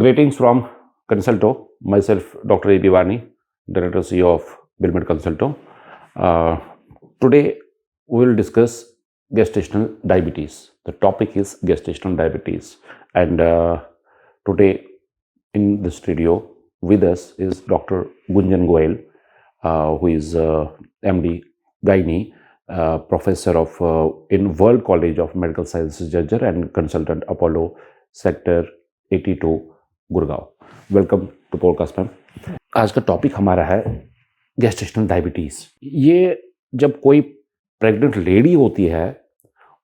Greetings from Consulto. Myself, Dr. A. Bivani, Director CEO of Bilmed Consulto. Today, we will discuss gestational diabetes. The topic is gestational diabetes. And today, in the studio with us is Dr. Gunjan Goyal, who is MD, Gynae, Professor of in World College of Medical Sciences, Jhajjar, and Consultant Apollo Sector 82, Gurgaon. Welcome to podcast ma'am. आज का topic हमारा है gestational diabetes. ये जब कोई pregnant lady होती है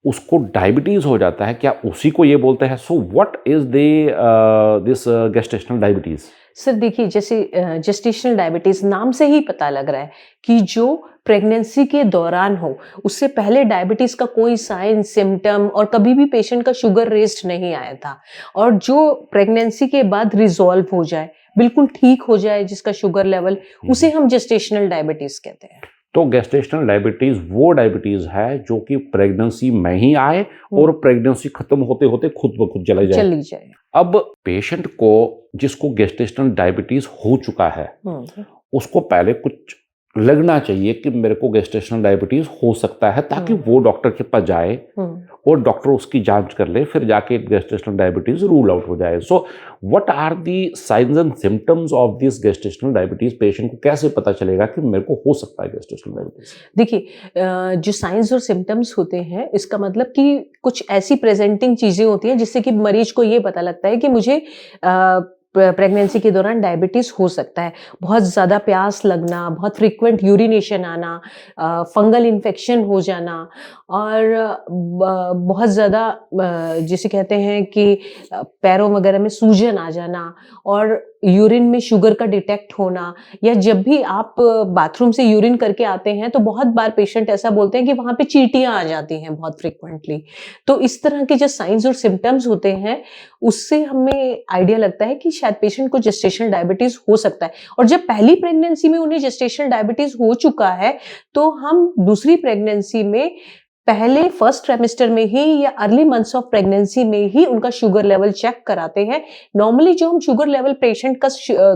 उसको डायबिटीज़ हो जाता है, क्या उसी को ये बोलते हैं? So what is this gestational diabetes? Sir देखिए, जैसे जेस्टेशनल डायबिटीज़ नाम से ही पता लग रहा है कि जो प्रेगनेंसी के दौरान हो, उससे पहले डायबिटीज़ का कोई साइन सिम्टम और कभी भी पेशेंट का शुगर रेस्ट नहीं आया था, और जो प्रेगनेंसी के बाद रिजॉल्व हो जाए, बिल्कुल ठीक हो जाए जिसका शुगर लेवल, उसे हम जेस्टेशनल डायबिटीज़ कहते हैं. तो गेस्टेशनल डायबिटीज़ वो डायबिटीज़ है जो कि प्रेगनेंसी में ही आए और प्रेगनेंसी खत्म होते होते खुद ब खुद चली जाए. अब पेशेंट को जिसको गेस्टेशनल डायबिटीज़ हो चुका है उसको पहले कुछ लगना चाहिए कि मेरे को गेस्टेशनल डायबिटीज़ हो सकता है, ताकि वो डॉक्टर के पास जाए और डॉक्टर उसकी जांच कर ले, फिर जाके गेस्टेशनल डायबिटीज़ रूल आउट हो जाए. So what are the signs and symptoms of this gestational diabetes? Patient को कैसे पता चलेगा कि मेरे को हो सकता है गेस्टेशनल डायबिटीज़? देखिए, जो साइंस और सिम्टम्स होते हैं, इसका मतलब कि कुछ ऐसी प्रेजेंटिंग चीज़ें होती हैं जिससे कि मरीज को ये पता लगता है कि मुझे प्रेगनेंसी के दौरान डायबिटीज़ हो सकता है. बहुत ज़्यादा प्यास लगना, बहुत फ्रीक्वेंट यूरिनेशन आना, फंगल इन्फेक्शन हो जाना, और बहुत ज़्यादा जिसे कहते हैं कि पैरों वगैरह में सूजन आ जाना, और यूरिन में शुगर का डिटेक्ट होना, या जब भी आप बाथरूम से यूरिन करके आते हैं तो बहुत बार पेशेंट ऐसा बोलते हैं कि वहाँ पे चींटियाँ आ जाती हैं बहुत फ्रिक्वेंटली. तो इस तरह के जो साइंस और सिम्टम्स होते हैं, उससे हमें आइडिया लगता है कि शायद पेशेंट को जेस्टेशनल डायबिटीज़ हो सकता है. और जब पहली प्रेगनेंसी में उन्हें जेस्टेशनल डायबिटीज़ हो चुका है, तो हम दूसरी प्रेगनेंसी में पहले फर्स्ट ट्राइमेस्टर में ही या अर्ली मंथ्स ऑफ प्रेगनेंसी में ही उनका शुगर लेवल चेक कराते हैं. नॉर्मली जो हम शुगर लेवल पेशेंट का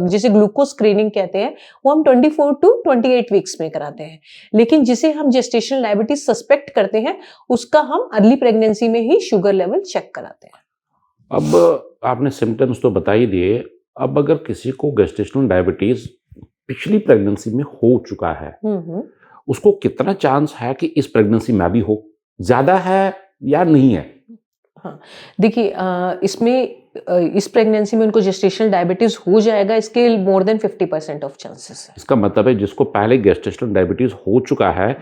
जिसे ग्लूकोज स्क्रीनिंग कहते हैं, वो हम 24 टू 28 वीक्स में कराते हैं. लेकिन जिसे हम जेस्टेशनल डायबिटीज सस्पेक्ट करते हैं, उसका हम अर्ली प्रेगनेंसी में ही शुगर लेवल चेक कराते हैं. अब आपने सिम्टम्स तो बता ही दिए. अब अगर किसी को गेस्टेशनल डायबिटीज पिछली प्रेगनेंसी में हो चुका है, उसको कितना चांस है कि इस प्रेगनेंसी में भी हो? ज्यादा है या नहीं है? हाँ, देखिए, इसमें इस प्रेगनेंसी में उनको जेस्टेशनल डायबिटीज हो जाएगा, इसके मोर देन 50% ऑफ चांसेस है. इसका मतलब है जिसको पहले गेस्टेशनल डायबिटीज हो चुका है,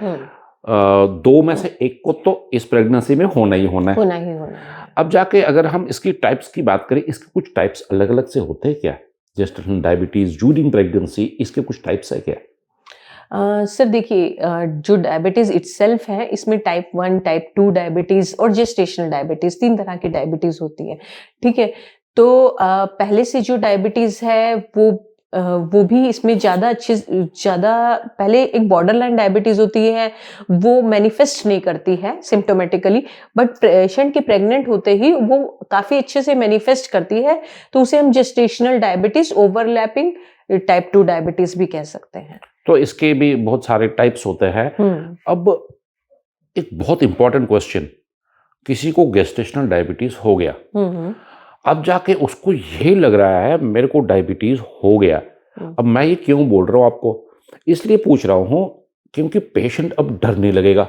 दो में से एक को तो इस प्रेगनेंसी में होना ही होना है. अब जाके अगर हम इसकी टाइप्स की बात करें, इसके कुछ टाइप्स अलग अलग से होते हैं क्या? जेस्टेशनल डायबिटीज ड्यूरिंग प्रेगनेंसी, इसके कुछ टाइप्स है क्या? सर देखिए, जो डायबिटीज़ इटसेल्फ है, इसमें टाइप 1, टाइप 2 डायबिटीज़ और जेस्टेशनल डायबिटीज़, 3 तरह की डायबिटीज़ होती है. ठीक है, तो पहले से जो डायबिटीज़ है वो भी इसमें ज़्यादा पहले एक बॉर्डरलाइन डायबिटीज़ होती है, वो मैनिफेस्ट नहीं करती है सिम्टोमेटिकली, बट पेशेंट के प्रेग्नेंट होते ही वो काफ़ी अच्छे से मैनिफेस्ट करती है, तो उसे हम gestational diabetes overlapping type 2 diabetes भी कह सकते हैं. तो इसके भी बहुत सारे टाइप्स होते हैं. अब एक बहुत इंपॉर्टेंट क्वेश्चन, किसी को गेस्टेशनल डायबिटीज हो गया, अब जाके उसको ये लग रहा है मेरे को डायबिटीज हो गया. अब मैं ये क्यों बोल रहा हूँ आपको? इसलिए पूछ रहा हूँ क्योंकि पेशेंट अब डरने लगेगा,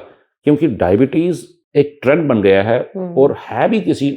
क्योंकि डायबिटीज एक ट्रेंड बन गया है और है भी किसी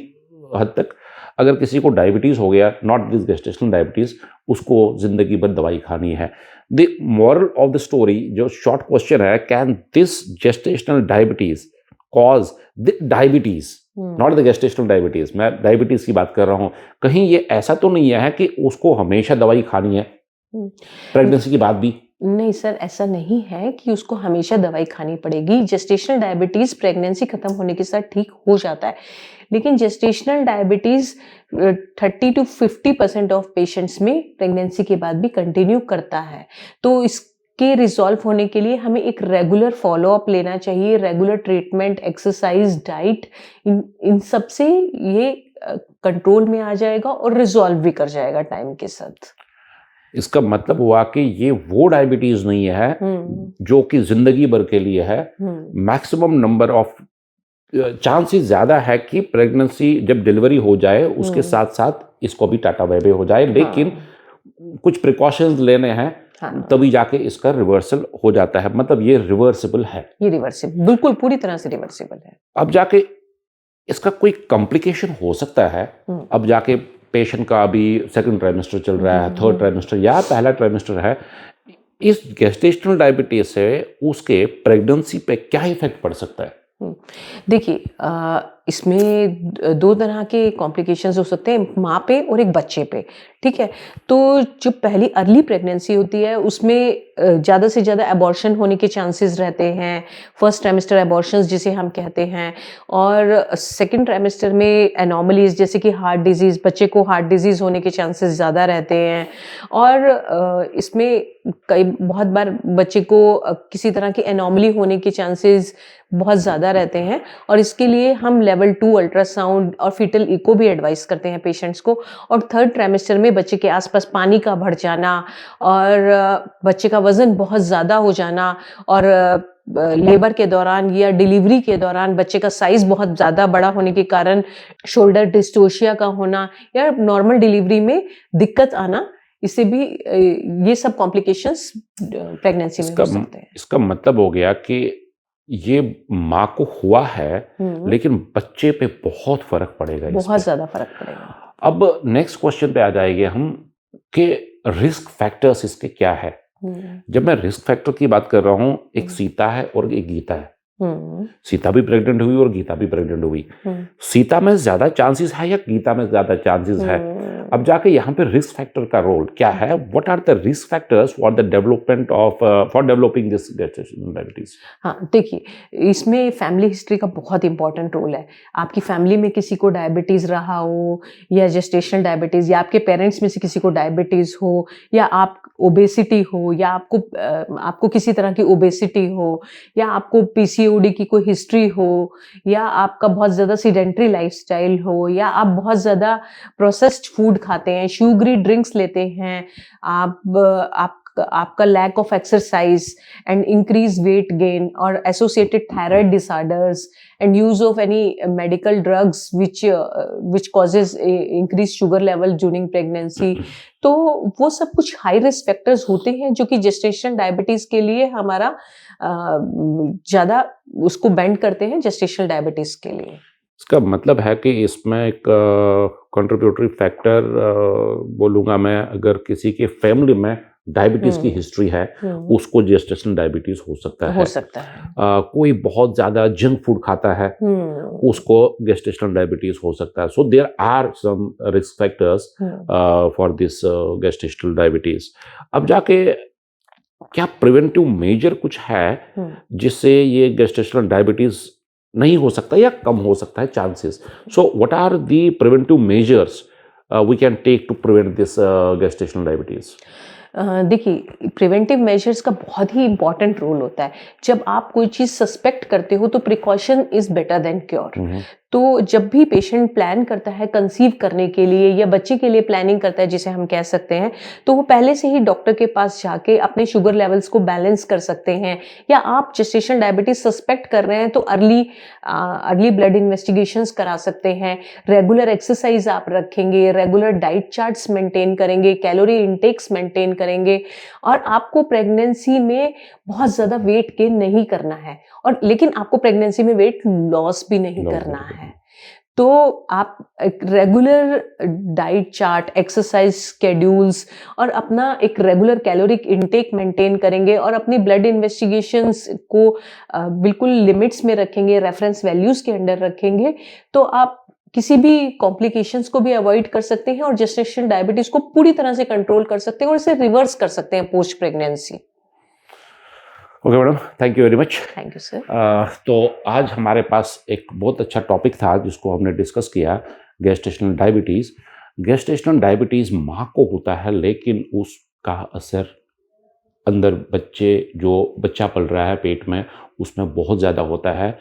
हद तक. अगर किसी को डायबिटीज हो गया, नॉट दिस गेस्टेशनल डायबिटीज, उसको जिंदगी भर दवाई खानी है. The moral of the story, जो शॉर्ट क्वेश्चन है, can this gestational diabetes cause the diabetes, not the gestational diabetes. मैं डायबिटीज की बात कर रहा हूँ. कहीं ये ऐसा तो नहीं है कि उसको हमेशा दवाई खानी है प्रेगनेंसी के बाद भी? नहीं सर, ऐसा नहीं है कि उसको हमेशा दवाई खानी पड़ेगी. जेस्टेशनल डायबिटीज़ प्रेगनेंसी खत्म होने के साथ ठीक हो जाता है, लेकिन gestational diabetes 30 to 50% of patients में प्रेगनेंसी के बाद भी कंटिन्यू करता है. तो इसके रिजॉल्व होने के लिए हमें एक रेगुलर फॉलोअप लेना चाहिए, रेगुलर ट्रीटमेंट, एक्सरसाइज, डाइट, इन सब से ये कंट्रोल में आ जाएगा और रिजॉल्व भी कर जाएगा टाइम के साथ। इसका मतलब हुआ कि ये वो डायबिटीज नहीं है जो कि जिंदगी भर के लिए है। मैक्सिमम नंबर ऑफ चांसेस ज़्यादा है कि प्रेगनेंसी जब डिलीवरी हो जाए उसके साथ साथ इसको भी टाटा बाय बाय हो जाए, लेकिन कुछ प्रिकॉशंस लेने हैं, तभी जाके इसका रिवर्सल हो जाता है। मतलब ये रिवर्सिबल है, ये रिवर्सिबल, बिल्कुल पूरी तरह से रिवर्सिबल है। अब जाके इसका कोई कॉम्प्लिकेशन हो सकता है। अब जाके पेशेंट का अभी सेकंड ट्राइमेस्टर चल रहा है, थर्ड ट्राइमेस्टर या पहला ट्राइमेस्टर है, इस गेस्टेशनल डायबिटीज से उसके प्रेगनेंसी पे क्या इफेक्ट पड़ सकता है? देखिए, इसमें दो तरह के कॉम्प्लिकेशंस हो सकते हैं, माँ पे और एक बच्चे पे। ठीक है, तो जो पहली अर्ली प्रेगनेंसी होती है उसमें ज़्यादा से ज़्यादा अबॉर्शन होने के चांसेस रहते हैं, फर्स्ट ट्राइमेस्टर अबॉर्शंस जिसे हम कहते हैं, और सेकंड ट्राइमेस्टर में एनोमलीज जैसे कि हार्ट डिजीज़, बच्चे को हार्ट डिजीज़ होने के चांसेस ज़्यादा रहते हैं, और इसमें बहुत बार बच्चे को किसी तरह की एनोमली होने के चांसेस बहुत ज़्यादा रहते हैं, और इसके लिए हम लेवल 2 अल्ट्रासाउंड और फीटल इको भी एडवाइस करते हैं पेशेंट्स को। और थर्ड ट्राइमेस्टर में बच्चे के आसपास पानी का बढ़ जाना और बच्चे का वज़न बहुत ज़्यादा हो जाना, और लेबर के दौरान या डिलीवरी के दौरान बच्चे का साइज़ बहुत ज़्यादा बड़ा होने के कारण शोल्डर डिस्टोशिया का होना या नॉर्मल डिलीवरी में दिक्कत आना, इससे भी ये सब कॉम्प्लिकेशंस प्रेगनेंसी में हो सकते हैं। इसका मतलब हो गया कि ये माँ को हुआ है, लेकिन बच्चे पे बहुत फर्क पड़ेगा, बहुत ज्यादा फर्क पड़ेगा। अब नेक्स्ट क्वेश्चन पे आ जाएंगे हम कि रिस्क फैक्टर्स इसके क्या है। जब मैं रिस्क फैक्टर की बात कर रहा हूँ, एक सीता है और एक गीता है। सीता भी प्रेग्नेंट हुई और गीता भी प्रेग्नेंट हुई। सीता में ज्यादा चांसेस है या गीता में ज्यादा चांसेस है? अब जाके यहाँ पे रिस्क फैक्टर का रोल क्या है? What are the risk factors for the development of for developing this gestational diabetes? हाँ, देखिए, इसमें फैमिली हिस्ट्री का बहुत इंपॉर्टेंट रोल है। आपकी फैमिली में किसी को डायबिटीज रहा हो या जेस्टेशनल डायबिटीज, या आपके पेरेंट्स में से किसी को डायबिटीज हो, या आप ओबेसिटी हो, या आपको किसी तरह की ओबेसिटी हो, या आपको पीसीओडी की कोई हिस्ट्री हो, या आपका बहुत ज़्यादा सीडेंट्री लाइफस्टाइल हो, या आप बहुत ज़्यादा प्रोसेस्ड फूड खाते हैं, शुगरी ड्रिंक्स लेते हैं, आपका lack of exercise and increase weight gain और associated thyroid disorders and use of any medical drugs which causes increase sugar level during pregnancy, तो वो सब कुछ हाई रिस्क फैक्टर्स होते हैं जो कि जेस्टेशनल डायबिटीज के लिए हमारा ज़्यादा उसको बेंड करते हैं जेस्टेशनल डायबिटीज के लिए। इसका मतलब है कि इसमें एक कंट्रीब्यूटरी फैक्टर बोलूँगा मैं, अगर किसी के फैमिली में डायबिटीज की हिस्ट्री है, उसको जेस्टेशनल डायबिटीज हो सकता है। कोई बहुत ज्यादा जंक फूड खाता है, उसको गेस्टेशनल डायबिटीज हो सकता है। So there are some risk factors for this gestational diabetes. अब जाके क्या प्रिवेंटिव मेजर कुछ है जिससे ये गेस्टेशनल डायबिटीज नहीं हो सकता या कम हो सकता है chances? So what are the preventive measures we can take to prevent this gestational diabetes? देखिए, प्रिवेंटिव मेजर्स का बहुत ही इंपॉर्टेंट रोल होता है। जब आप कोई चीज़ सस्पेक्ट करते हो तो precaution is better than cure. तो जब भी पेशेंट प्लान करता है कंसीव करने के लिए या बच्चे के लिए प्लानिंग करता है जिसे हम कह सकते हैं, तो वो पहले से ही डॉक्टर के पास जाके अपने शुगर लेवल्स को बैलेंस कर सकते हैं। या आप जेस्टेशनल डायबिटीज सस्पेक्ट कर रहे हैं तो अर्ली ब्लड इन्वेस्टिगेशंस करा सकते हैं। रेगुलर एक्सरसाइज आप रखेंगे, रेगुलर डाइट चार्ट्स मेंटेन करेंगे, कैलोरी इंटेक्स मेंटेन करेंगे, और आपको प्रेगनेंसी में बहुत ज़्यादा वेट गेन नहीं करना है, और लेकिन आपको प्रेगनेंसी में वेट लॉस भी नहीं करना है। तो आप एक regular diet chart, exercise schedules और अपना एक रेगुलर कैलोरिक इंटेक मेंटेन करेंगे, और अपनी ब्लड इन्वेस्टिगेशंस को बिल्कुल लिमिट्स में रखेंगे, रेफरेंस वैल्यूज के अंडर रखेंगे, तो आप किसी भी कॉम्प्लिकेशंस को भी अवॉइड कर सकते हैं और जेस्टेशनल डायबिटीज को पूरी तरह से कंट्रोल कर सकते हैं और इसे रिवर्स कर सकते हैं post pregnancy. Okay madam, thank you very much. Thank you sir. तो आज हमारे पास एक बहुत अच्छा टॉपिक था जिसको हमने डिस्कस किया, गेस्टेशनल डायबिटीज़। गेस्टेशनल डायबिटीज़ माँ को होता है, लेकिन उसका असर अंदर जो बच्चा पल रहा है पेट में, उसमें बहुत ज़्यादा होता है।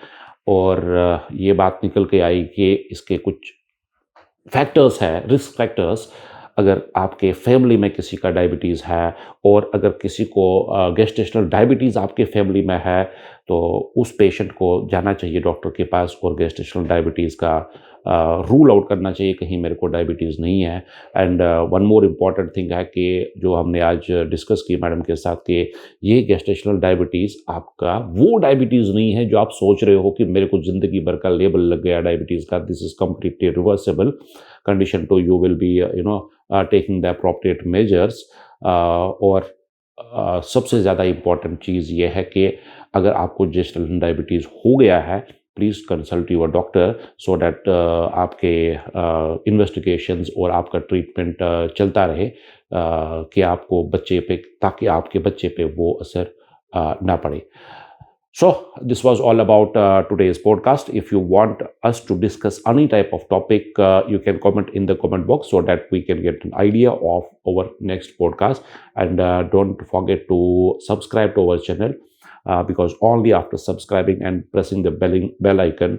और ये बात निकल के आई कि इसके कुछ फैक्टर्स है, रिस्क फैक्टर्स, अगर आपके फैमिली में किसी का डायबिटीज़ है और अगर किसी को गेस्टेशनल डायबिटीज़ आपके फैमिली में है, तो उस पेशेंट को जाना चाहिए डॉक्टर के पास और गेस्टेशनल डायबिटीज़ का रूल आउट करना चाहिए, कहीं मेरे को डायबिटीज़ नहीं है। And one more important thing है कि जो हमने आज डिस्कस की मैडम के साथ, कि ये गेस्टेशनल डायबिटीज़ आपका वो डायबिटीज़ नहीं है जो आप सोच रहे हो कि मेरे को ज़िंदगी भर का लेबल लग गया डायबिटीज़ का। This is completely reversible condition to you will be taking the appropriate measures। और सबसे ज़्यादा इम्पॉर्टेंट चीज़ ये है कि अगर आपको जेस्टेशनल डायबिटीज़ हो गया है, please consult your doctor so that आपके इन्वेस्टिगेशंस और आपका ट्रीटमेंट चलता रहे, कि आपको बच्चे पे, ताकि आपके बच्चे पे वो असर ना पड़े। So, this was all about today's podcast. If you want us to discuss any type of topic, you can comment in the comment box so that we can get an idea of our next podcast. And don't forget to subscribe to our channel, because only after subscribing and pressing the bell icon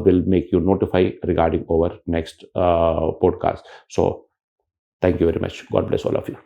will make you notify regarding our next podcast. So, thank you very much. God bless all of you.